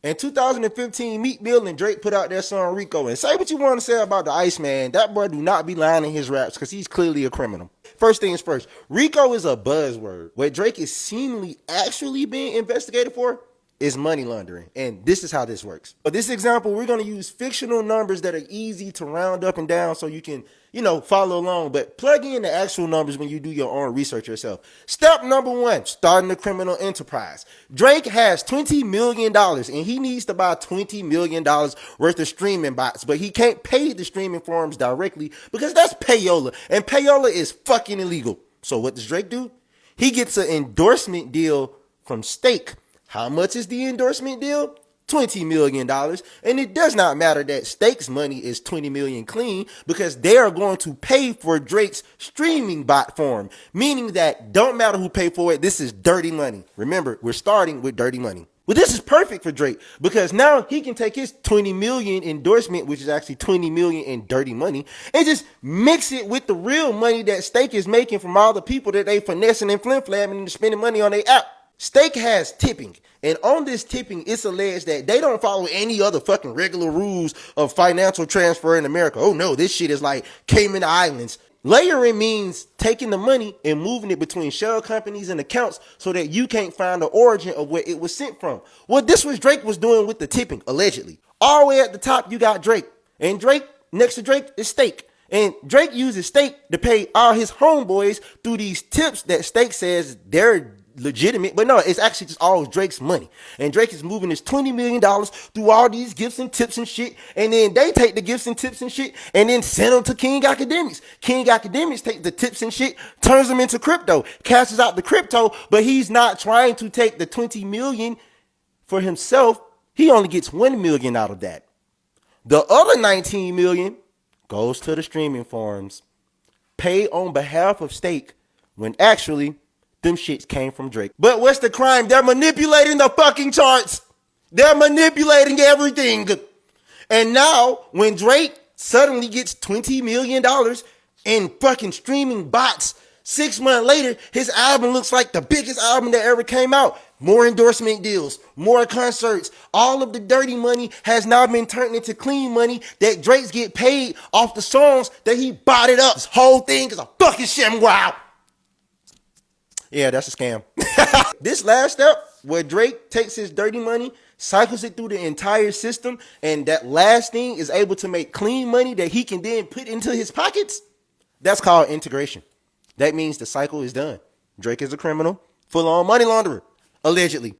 In 2015, Meek Mill and Drake put out their song Rico. And say what you want to say about the Iceman, that boy do not be lying in his raps because he's clearly a criminal. First things first, Rico is a buzzword. What Drake is seemingly actually being investigated for is money laundering. And this is how this works. For this example, we're going to use fictional numbers that are easy to round up and down so you can, follow along. But plug in the actual numbers when you do your own research yourself. Step number 1, starting a criminal enterprise. Drake has $20 million and he needs to buy $20 million worth of streaming bots, but he can't pay the streaming firms directly because that's payola. And payola is fucking illegal. So what does Drake do? He gets an endorsement deal from Stake. How much is the endorsement deal? $20 million. And it does not matter that Stake's money is $20 million clean because they are going to pay for Drake's streaming bot form, meaning that don't matter who paid for it, this is dirty money. Remember, we're starting with dirty money. Well, this is perfect for Drake because now he can take his 20 million endorsement, which is actually 20 million in dirty money, and just mix it with the real money that Stake is making from all the people that they finessing and flim-flamming and spending money on their app. Stake has tipping, and on this tipping, it's alleged that they don't follow any other fucking regular rules of financial transfer in America. Oh no, this shit is like Cayman Islands. Layering means taking the money and moving it between shell companies and accounts so that you can't find the origin of where it was sent from. Well, this was Drake was doing with the tipping, allegedly. All the way at the top, you got Drake, and Drake, next to Drake is Stake. And Drake uses Stake to pay all his homeboys through these tips that Stake says they're legitimate, but no, it's actually just all Drake's money. And Drake is moving his $20 million through all these gifts and tips and shit, and then they take the gifts and tips and shit and then send them to King Academics. King Academics take the tips and shit, turns them into crypto, cashes out the crypto, but he's not trying to take the 20 million for himself. He only gets 1 million out of that. The other 19 million goes to the streaming farms, paid on behalf of Stake, when actually them shits came from Drake. But what's the crime? They're manipulating the fucking charts. They're manipulating everything. And now, when Drake suddenly gets $20 million in fucking streaming bots, 6 months later, his album looks like the biggest album that ever came out. More endorsement deals, more concerts. All of the dirty money has now been turned into clean money that Drake's get paid off the songs that he botted up. This whole thing is a fucking shit. Wow. Yeah, that's a scam. This last step, where Drake takes his dirty money, cycles it through the entire system, and that last thing is able to make clean money that he can then put into his pockets, that's called integration. That means the cycle is done. Drake is a criminal, full-on money launderer, allegedly.